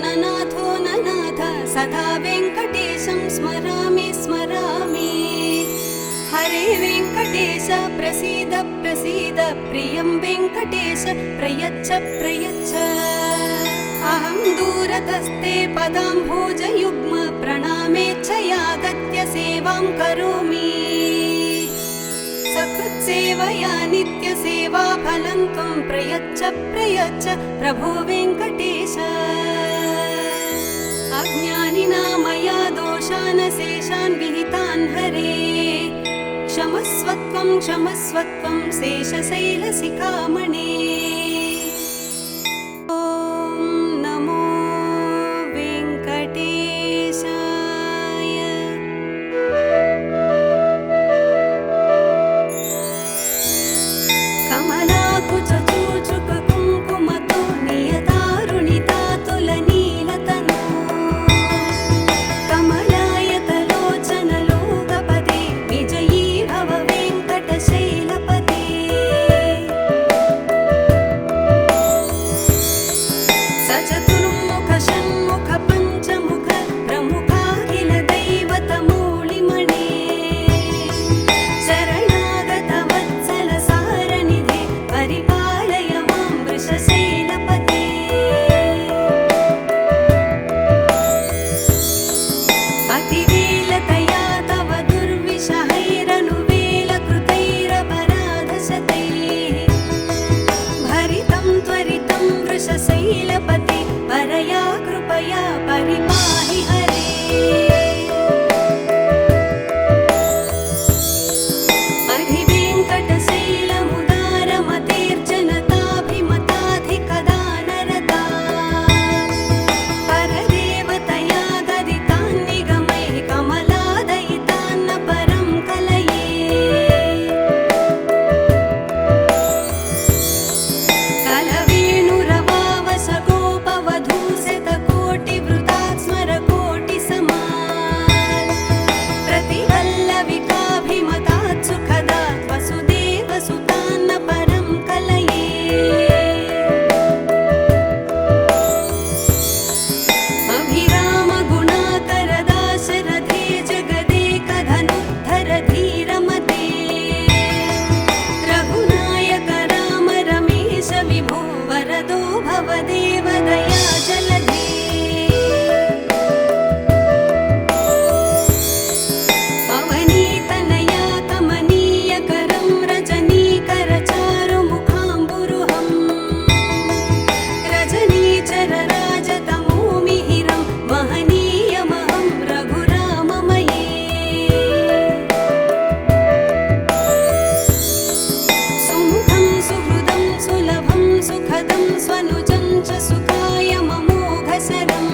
ननाथो ननाथ सदा वेङ्कटेशं स्मरामि स्मरामि। हरे वेङ्कटेश प्रसीद प्रसीद प्रियं वेङ्कटेश प्रयच्छ प्रयच्छ। अहं दूरतस्ते पदाम्भोजयुग्म प्रणामेच्छयागत्य सेवां करोमि। सकृत्सेवया नित्यसेवा फलं त्वं प्रयच्छ प्रयच्छ प्रभो वेङ्कटेश। अज्ञानिना मया दोषान् शेषान् विहितान् हरे क्षमस्वत्वं क्षमस्वत्वं शेषशैलशिखामणे। ॐ नमो वेङ्कटेशाय। कमलाकुचूचुक कुङ्कुमतो नियतारुणितातुलनीलतनु कमलायतलोचनलोकपदे विजयी भव वेङ्कटशैलपते। सचतुर्मुख षण्मुख पञ्चमुख प्रमुखाखिल दैवतमूलिमणे शरणागत वत्सल सारनिधे परिपालय मां वृषशैलपते। अतिवेलतया तव दुर्विषहैरनुवेलकृतैरपराधशतैः भरितं त्वरितं वृषशैलपते परया कृपया परिपाहि हरे। अधिवेङ्कटशैलमुदारमतेर्जनताभिमताधिकदानरता परदेवतया गदितान्निगमैः कमलादयितान्न परं कलये। कलवेणुरवावसगोपवधूशतकोटिवृतात् स्मरकोटिसमात् प्रतिवल्लविकाभिमतात् सुखदात् वसुदेवसुतान्न परं कलये। अभिरामगुणाकरदाशरथे जगदेकधनुद्धर धीरमते रघुनायक राम रमेश विभो वरदो भवदेव दया जलधे। अवनीतनया कमनीयकरं रजनीकरचारुमुखाम्बुरुहं रजनीचरराजतमोमिहिरं महनीयमहं रघुराममये। सुमुखं सुहृदं सुलभं सुखदं स्वनुजं च सुखाय ममोघशरम्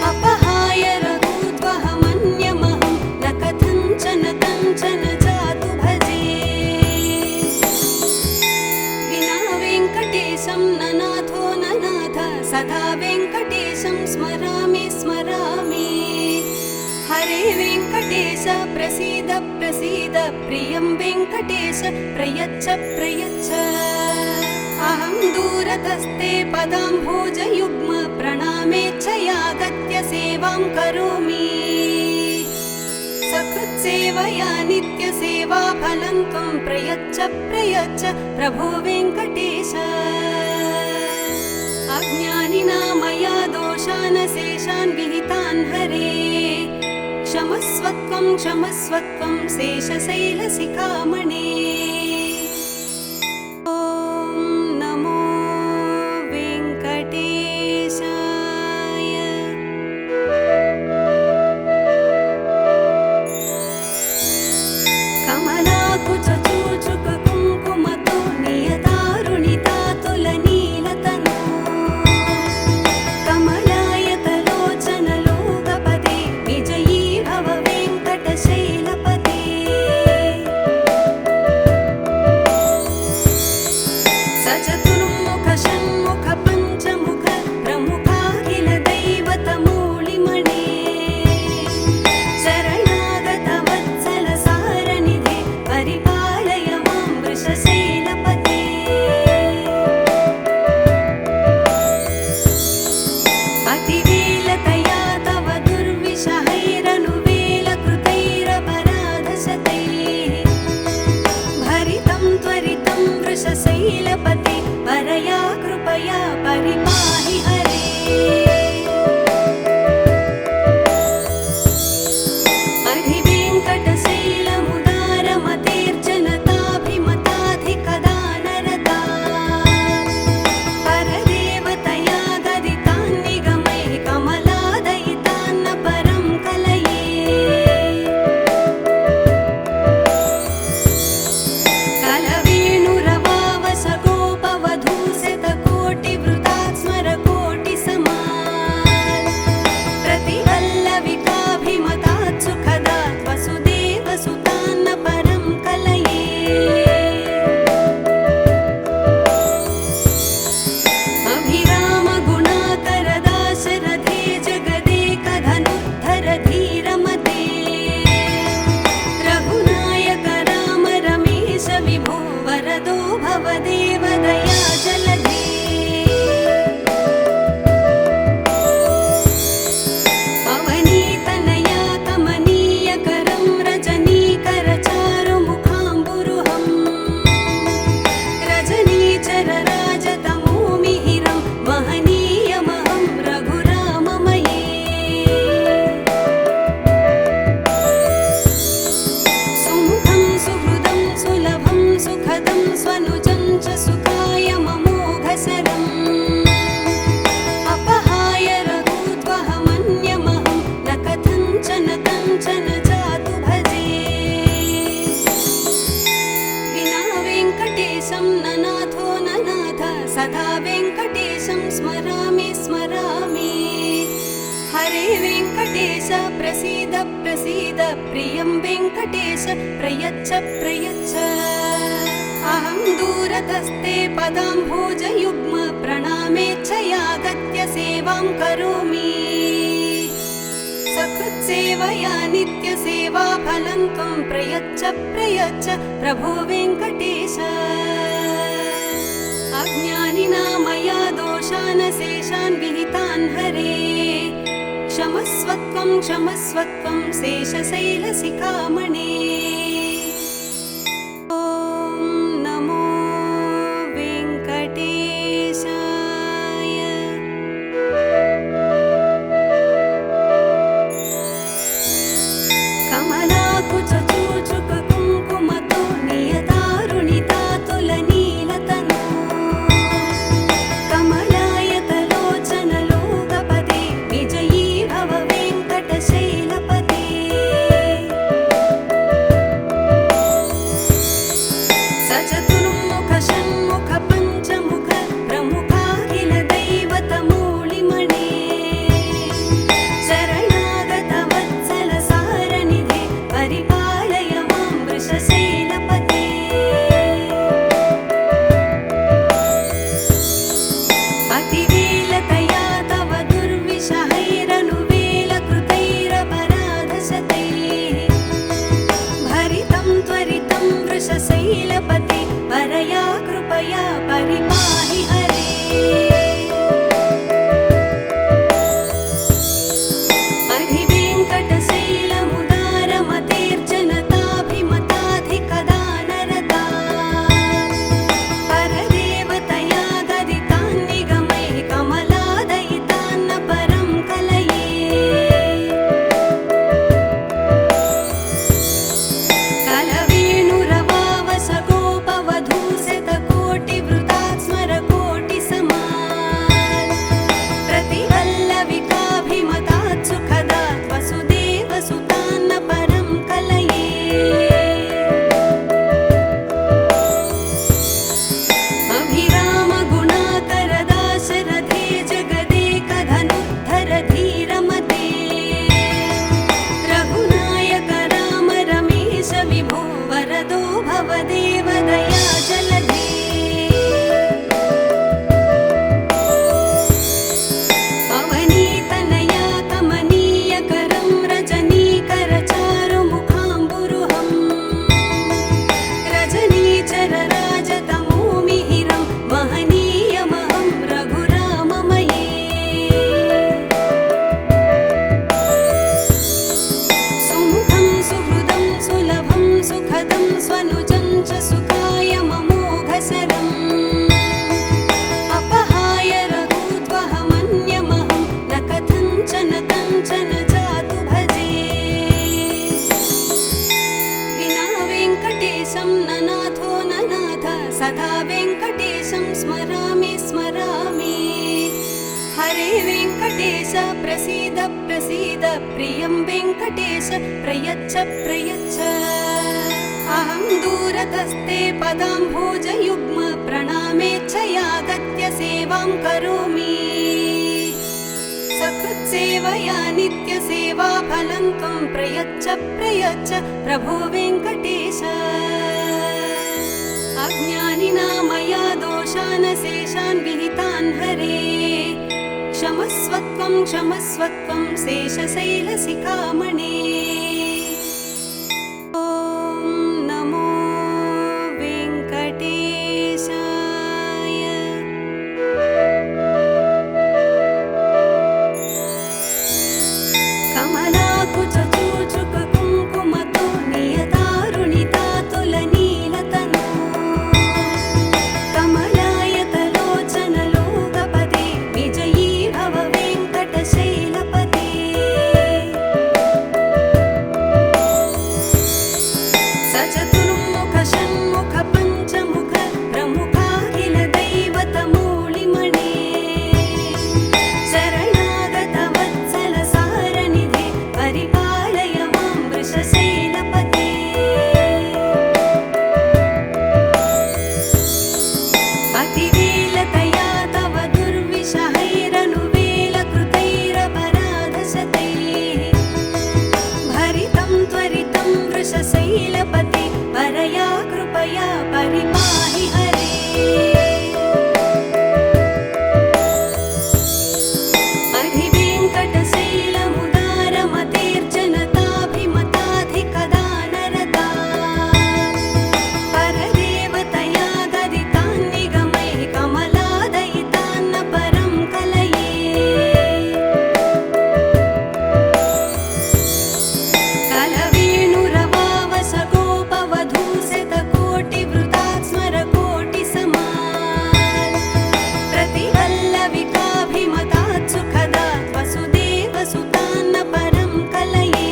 अपहाय रघुत्वहमन्यमहं न कथञ्चन कञ्चन जातु भजे। विना वेङ्कटेशं ननाथो ननाथ सदा वेङ्कटेशं स्मरामि स्मरामि। हरे वेङ्कटेश प्रसीद प्रसीद प्रियं वेङ्कटेश प्रयच्छ प्रयच्छ। अहं दूरतस्ते पदाम्भोजयुग्म प्रणामेच्छयागत्य सेवां करोमि। सकृत्सेवया नित्यसेवा फलं त्वं प्रयच्छ प्रयच्छ प्रभो वेङ्कटेश। अज्ञानिना मया दोषान् शेषान् विहितान् हरे क्षमस्वत्वं क्षमस्वत्वं शेषशैलशिखामणे। ॐ नमो वेङ्कटेशाय। कमलाकुचूचुक कुङ्कुमतो नियतारुणितातुलनीलतनु कमलायतलोचनलोकपदे विजयी भव वेङ्कटशैलपते। अतिवेलतया तव दुर्विषहैरनुवेलकृतैरपराधशतैः भरितं त्वरितं वृषशैलपते परया कृपया परिपाहि हरे अधिवेङ्कटशैलमुदारमतेर्जनताभिमताधिकदानरता परदेवतया गदितान्निगमैः कमलादयितान्न परं कलये कलवेणुरवावसगोपवधूशतकोटिवृतात् स्मरकोटिसमान् प्रतिवल्लविकाभिमतात् सुखदात् वसुदेवसुतान्न परं कलये अभिरामगुणाकरदाशरथे जगदेकधनुद्धर धीरमते रघुनायक राम रमेश विभो वरदो भवदेव दया जलधे अवनीतनया कमनीयकरं रजनीकरचारुमुखाम्बुरुहं रजनीचरराजतमोमिहिरं महनीयमहं रघुराममये सुमुखं सुहृदं सुलभं सुखदं स्वनुजं च सुखाय ममोघशरम् अपहाय रघूद्वहमन्यमहं न कथञ्चन कञ्चन जातु भजे विना वेङ्कटेशं ननाथो ननाथ सदा वेङ्कटेशं स्मरामि स्मरामि हरे वेङ्कटेश प्रसीद प्रसीद प्रियं वेङ्कटेश प्रयच्छ प्रयच्छ अहं दूरतस्ते पदाम्भोजयुग्म प्रणामेच्छयागत्य सेवां करोमि सकृत्सेवया नित्यसेवाफलं त्वं प्रयच्छ प्रयच्छ प्रभो वेङ्कटेश अज्ञानिना मया दोषान् शेषान् विहितान् हरे क्षमस्वत्वं क्षमस्वत्वं शेषशैलशिखामणे ॐ नमो वेङ्कटेशाय कमलाकुचूचुककुङ्कुमतो नियतारुणितातुलनीलतनो कमलायतलोचनलोकपदे विजयी भव वेङ्कटशैलपते हरे वेङ्कटेश प्रसीद प्रसीद प्रियं वेङ्कटेश प्रयच्छ प्रयच्छ अहं दूरतस्ते पदाम्भोजयुग्म प्रणामेच्छयागत्य सेवां करोमि सकृत्सेवया नित्यसेवा फलं त्वं प्रयच्छ प्रयच्छ प्रभो वेङ्कटेश अज्ञानिना मया दोषान् शेषान् विहितान् हरे क्षमस्वत्वं क्षमस्वत्वं शेषशैलशिखामणे ॐ नमो वेङ्कटेशाय कमलाकुचूचुक कुङ्कुमतो नियतारुणितातुलनीलतनु कमलायतलोचनलोकपदे विजयी भव वेङ्कटशैलपते सचतुर्मुख षण्मुख पञ्चमुख प्रमुखाखिल दैवतमूलिमणे शरणागत वत्सल सारनिधे परिपालय मां वृषशैलपते अतिवेलतया तव दुर्विषहैरनुवेलकृतैरपराधशतैः भरितं त्वरितं वृषशैलपते परया कृपया परिपाहि हरे अधिवेङ्कटशैलमुदारमतेर्जनताभिमताधिकदानरता परदेवतया गदितान्निगमैः कमलादयितान्न परं कलये कलवेणुरवावसगोपवधूशतकोटिवृतात् स्मरकोटिसमात् प्रतिवल्लविकाभिमतात् सुखदात् वसुदेवसुतान्न परं कलये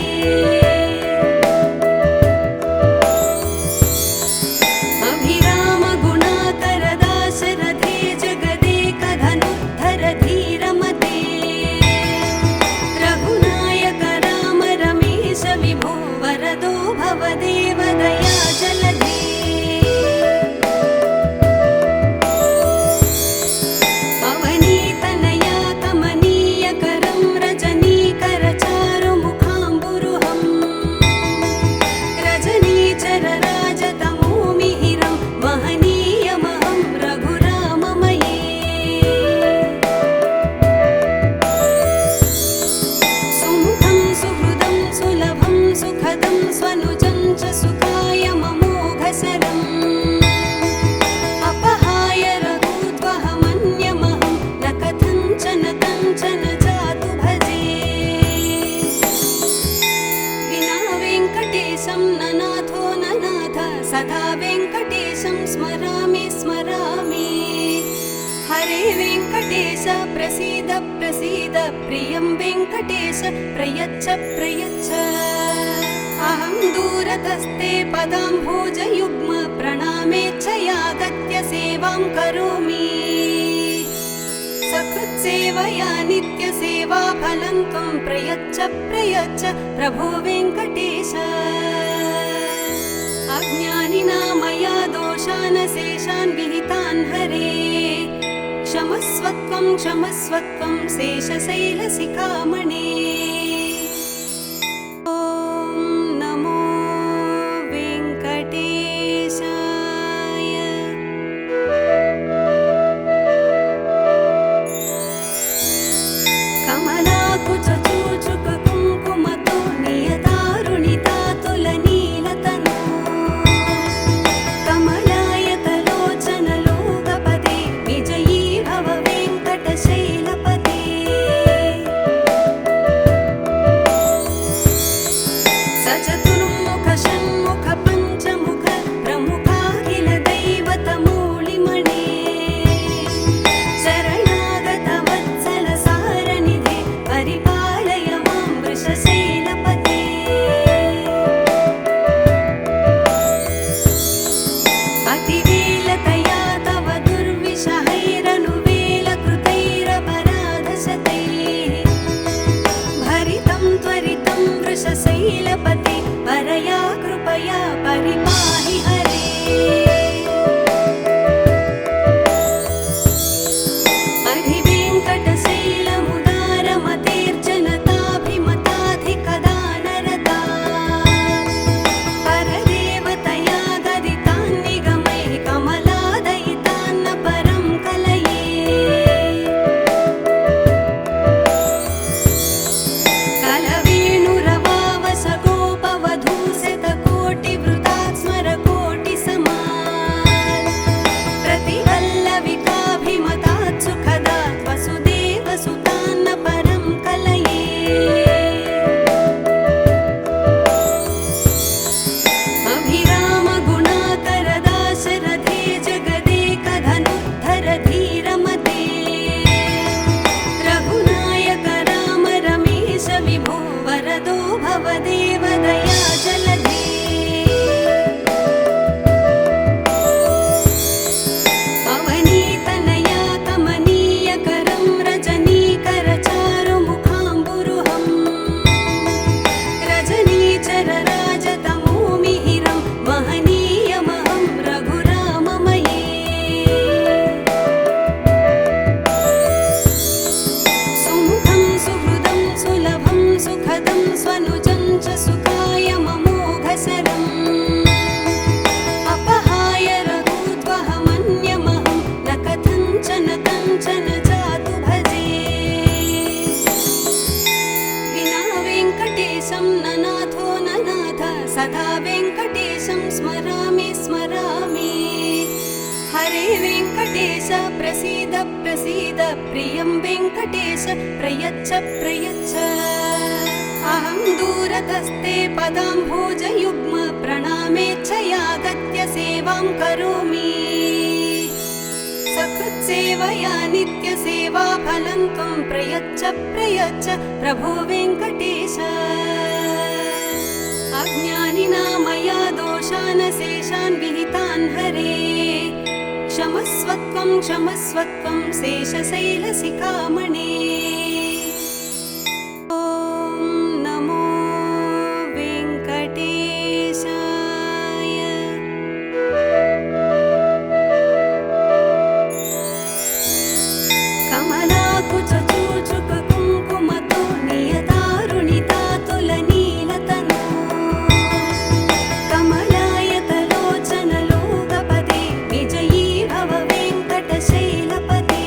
अभिरामगुणाकरदाशरथे जगदेकधनुद्धर धीरमते रघुनायक राम रमेश विभो वरदो भवदेव दया जलधे अवनीतनया कमनीयकरं रजनीकरचारुमुखाम्बुरुहं रजनीचरराजतमोमिहिरं महनीयमहं रघुराममये सुमुखं सुहृदं सुलभं सुखदं स्वनुजं च सुखाय ममोघशरम् अपहाय रघूत्वहमन्यमहं न कथञ्चन कञ्चन जातु भजे विना वेङ्कटेशं न नाथो न नाथ सदा वेङ्कटेशं स्मरामि स्मरामि हरे वेङ्कटेश प्रसीद प्रसीद प्रियं वेङ्कटेश प्रयच्छ प्रयच्छ अहं दूरतस्ते पदाम्भोजयुग्म प्रणामेच्छयागत्य सेवां करोमि सकृत्सेवया नित्यसेवा फलं त्वं प्रयच्छ प्रयच्छ प्रभो वेङ्कटेश अज्ञानिना मया दोषान् शेषान् विहितान् हरे क्षमस्वत्वं क्षमस्वत्वं शेषशैलशिखामणे ॐ नमो वेङ्कटेशाय कमलाकुचूचुक कुङ्कुमतो नियतारुणितातुलनीलतनु कमलायतलोचनलोकपदे विजयी भव वेङ्कटशैलपते सचतुर्मुख षण्मुख पञ्चमुख प्रमुखाखिल दैवतमूलिमणे शरणागत वत्सल सारनिधे सदा वेङ्कटेशं स्मरामि स्मरामि। हरे वेङ्कटेश प्रसीद प्रसीद प्रियं वेङ्कटेश प्रयच्छ प्रयच्छ। अहं दूरतस्ते पदाम्भोजयुग्म प्रणामेच्छयागत्य सेवां करोमि। सकृत्सेवया नित्यसेवा फलं त्वं प्रयच्छ प्रयच्छ प्रभो वेङ्कटेश। अज्ञानिना मया दोषान् शेषान् विहितान् हरे। क्षमस्वत्वं क्षमस्वत्वं शेषशैलशिखामणे। ॐ नमो वेङ्कटेशाय। कमलाकुचूचुक कुङ्कुमतो नियतारुणितातुलनीलतनो। कमलायतलोचनलोकपदे विजयी भव वेङ्कटशैलपते।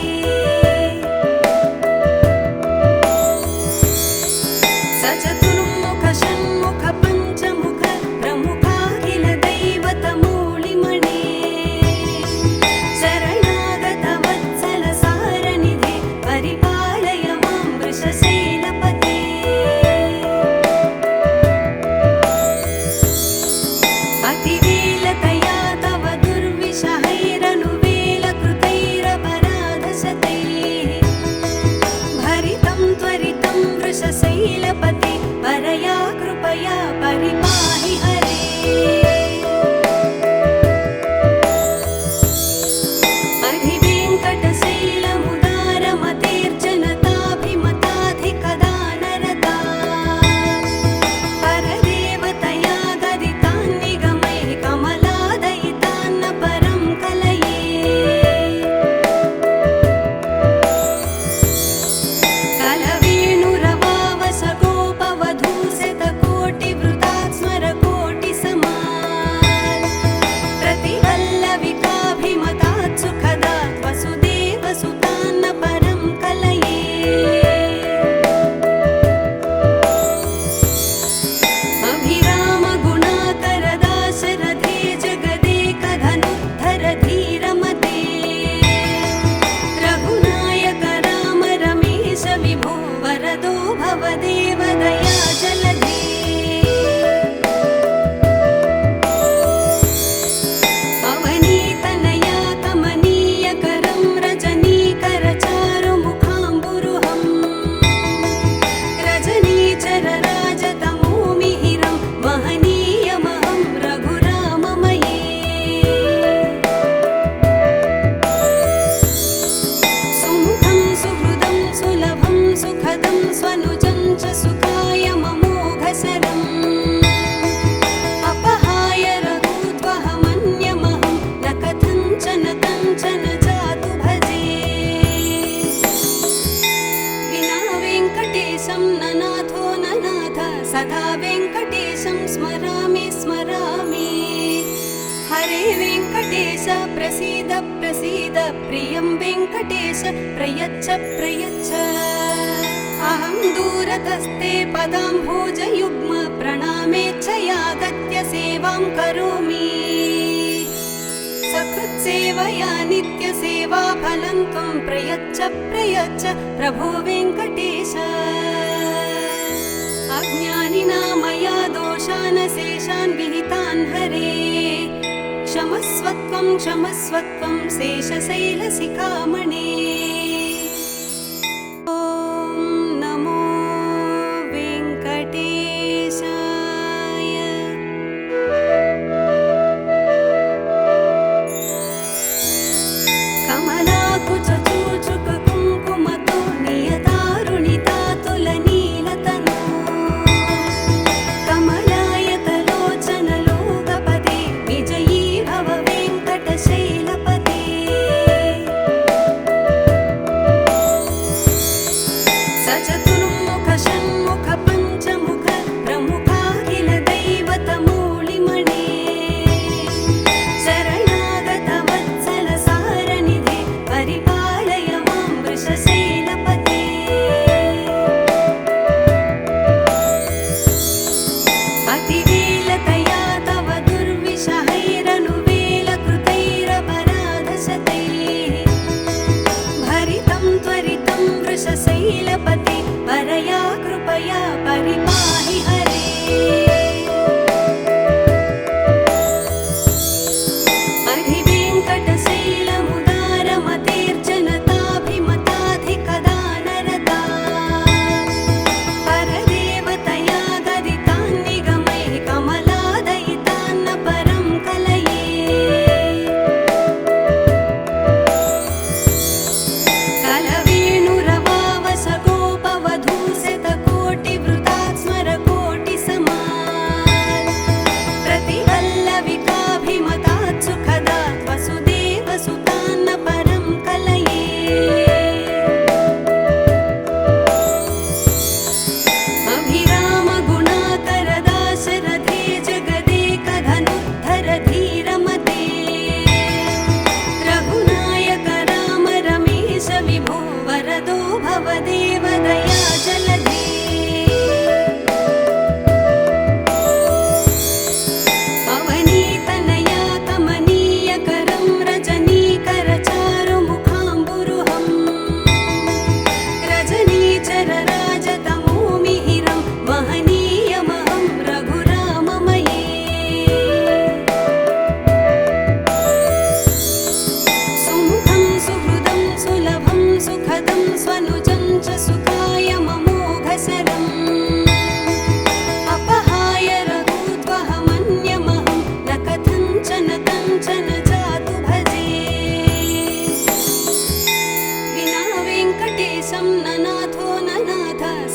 सचतुर्मुख षण्मुख पञ्चमुख प्रमुखाखिल दैवतमूलिमणे। शरणागत वत्सल सारनिधे परिपालय मां वृषशैलपते। अतिवेलतया तव दुर्विषहैरनुवेलकृतैरपराधशतैः। भरितं त्वरितं वृषशैलपते परया कृपया परिपाहि हरे। अधिवेङ्कटशैलमुदारमतेर्जनताभिमताधिकदानरता। परदेवतया गदितान्निगमैः कमलादयितान्न परं कलये। कलवेणुरवावसगोपवधूशतकोटिवृतात् स्मरकोटिसमात्। प्रतिवल्लविकाभिमतात् सुखदात् वसुदेवसुतान्न परं कलये। अभिरामगुणाकरदाशरथे जगदेकधनुद्धर धीरमते। रघुनायक राम रमेश विभो वरदो भवदेव दया जलधे। अवनीतनया कमनीयकरं रजनीकरचारुमुखाम्बुरुहं। रजनीचरराजतमोमिहिरं महनीयमहं रघुराममये। सुमुखं सुहृदं सुलभं सुखदं स्वनुजं च सुखाय ममोघशरम्। अपहाय रघुत्वहमन्यमहं न कथञ्चन कञ्चन जातु भजे। विना वेङ्कटेशं न नाथो न नाथ सदा वेङ्कटेशं स्मरामि स्मरामि। हरे वेङ्कटेश प्रसीद प्रसीद प्रियं वेङ्कटेश प्रयच्छ प्रयच्छ। अहं दूरतस्ते पदाम्भोजयुग्म प्रणामेच्छयागत्य सेवां करोमि। सकृत्सेवया नित्यसेवा फलं त्वं प्रयच्छ प्रयच्छ प्रभो वेङ्कटेश। अज्ञानिना मया दोषान् शेषान् विहितान् हरे। क्षमस्वत्वं क्षमस्वत्वं शेषशैलशिखामणे। ॐ नमो वेङ्कटेशाय। कमलाकुचूचुक कुङ्कुमतो नियतारुणितातुलनीलतनो। कमलायतलोचनलोकपदे विजयी भव वेङ्कटशैलपते।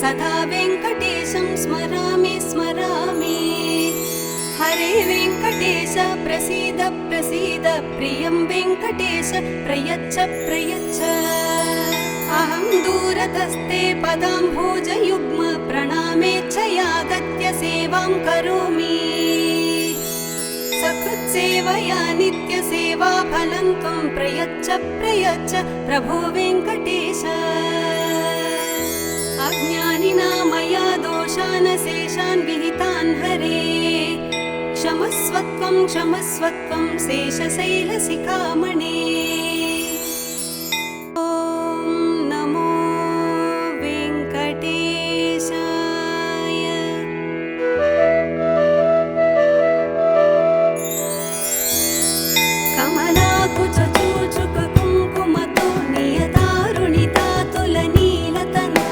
सदा वेङ्कटेशं स्मरामि स्मरामि। हरे वेङ्कटेश प्रसीद प्रसीद, प्रियं वेङ्कटेश प्रयच्छ प्रयच्छ। अहं दूरतस्ते पदाम्भोजयुग्म, प्रणामेच्छयागत्य सेवां करोमि। सकृत्सेवया नित्यसेवाफलं त्वं प्रयच्छ प्रयच्छ प्रभो वेङ्कटेश। अज्ञानिना मया दोषान् शेषान् विहितान् हरे, क्षमस्वत्वं क्षमस्वत्वं शेषशैलशिखामणे। ॐ नमो वेङ्कटेशाय। कमलाकुचूचुककुङ्कुमतो नियतारुणितातुलनीलतनो,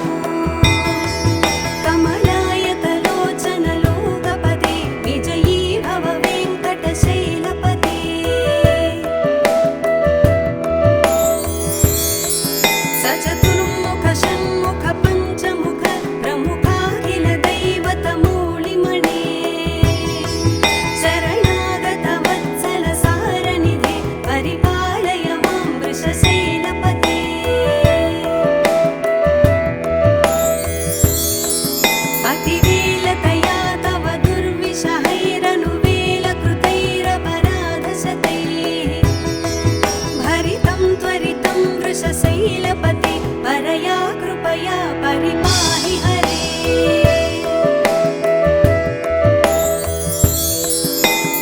कमलायतलोचनलोकपदे विजयी भव वेङ्कटशैलपते। सचतुर्मुख षण्मुख पञ्चमुख प्रमुखाखिल दैवतमूलिमणे, शरणागत वत्सल सारनिधे परिपालय मां वृषशैलपते। अतिवेलतया तव दुर्विषहैरनुवेलकृतैरपराधशतैः, भरितं त्वरितं वृषशैलपते परया कृपया परिपाहि हरे।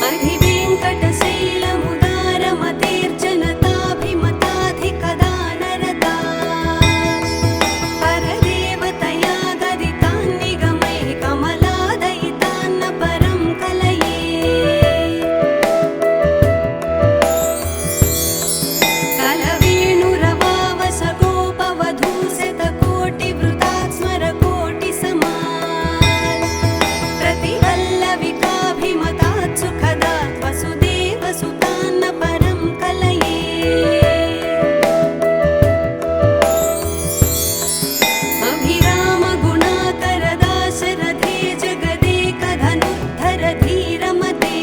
अधिवेङ्कटशैलमुदारमतेर्जनताभिमताधिकदानरता, परदेवतया गदितान् निगमैः कमलादयितान्न परं कलये। कलवेणुरवावस गोपवधूशतकोटिवृतात् स्मरकोटिसमान्, प्रतिवल्लविकाभिमतात् सुखदात् वसुदेवसुतान्न परं कलये। अभिरामगुणाकरदाशरथे जगदेकधनुद्धर धीरमते,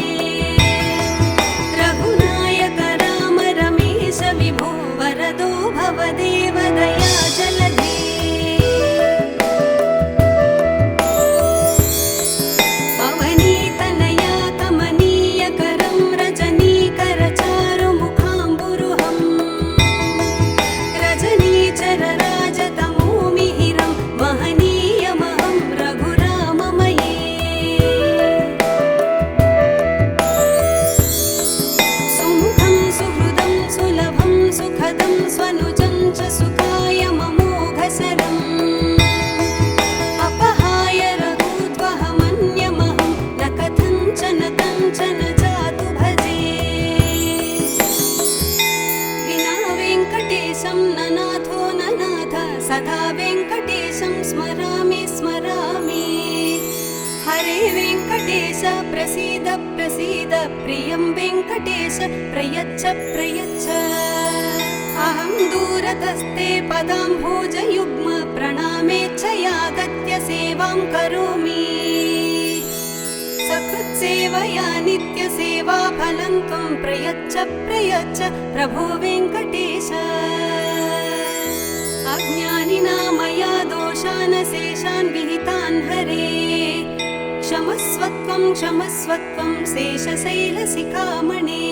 रघुनायक राम रमेश विभो वरदो भवदेव दया जलधे। अवनीतनया कमनीयकरं रजनीकरचारुमुखाम्बुरुहं, रजनीचरराजतमोमिहिरं महनीयमहं रघुराममये। सुमुखं सुहृदं सुलभं सुखदं स्वनुजं च सुखाय ममोघसरम्, अपहाय रघूत्वहमन्यमहं न कथञ्चन कञ्चन जातु भजे। विना वेङ्कटेशं न नाथो न नाथ, सदा वेङ्कटेशं स्मरामि स्मरामि। हरे वेङ्कटेश प्रसीद प्रसीद, प्रियं वेङ्कटेश प्रयच्छ प्रयच्छ। अहं दूरतस्ते पदाम्भोजयुग्म, प्रणामेच्छयागत्य सेवां करोमि। सकृत्सेवया नित्यसेवाफलं त्वं प्रयच्छ प्रयच्छ प्रभो वेङ्कटेश। अज्ञानिना मया दोषान् शेषान् विहितान् हरे, क्षमस्वत्वं क्षमस्वत्वं शेषशैलशिखामणे।